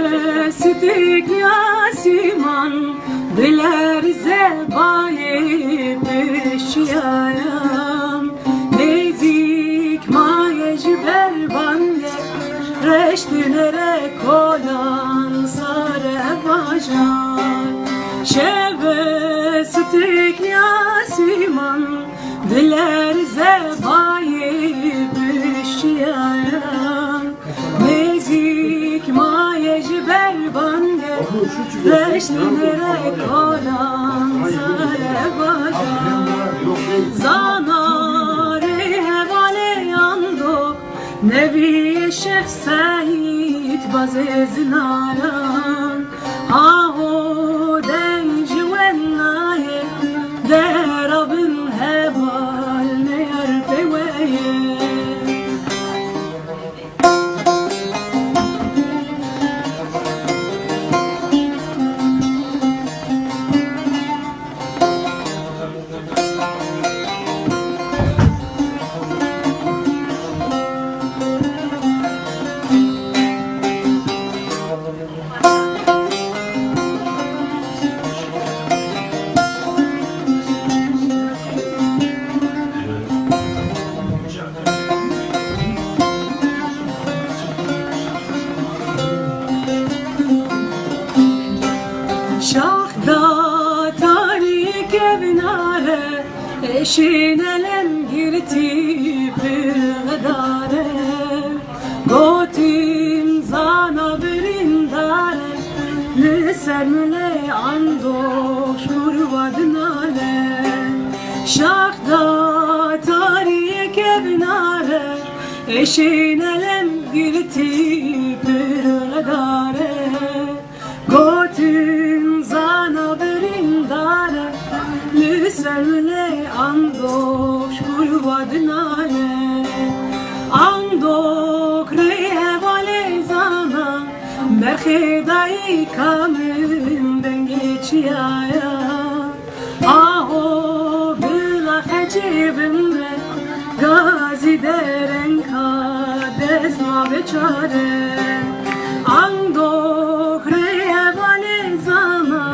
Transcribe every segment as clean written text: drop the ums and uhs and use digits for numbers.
Şevestik yasiman diler zebayi pişyayam nezik mayej berbande reştinere kolan sare bajan Şevestik yasiman diler zebayi pişyayam nezik mayej berbande reştinere kolan sare bajan zanare hevale yando nevi Şeyh Said bazı zinaran aho denci vennaye derabın heval ne yarfeveye Şahda tarik evnare eşin elem girti bir gadare gotin zana birindare lisemle ando şurvadnale Şahda tarik evnare eşin elem girti bir gadare gotin zana birindare lisemle ando şurvadnale ando krevale zana berkhidai kamın dengeçiyaya aho bila hacibimre gazi deren kades ma beçare ando krevale zana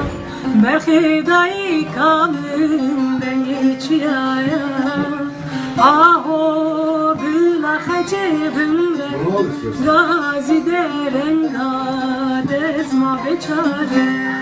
berkhidai kamın dengeçiyaya aho bila hacibimre gazi deren kades ma beçare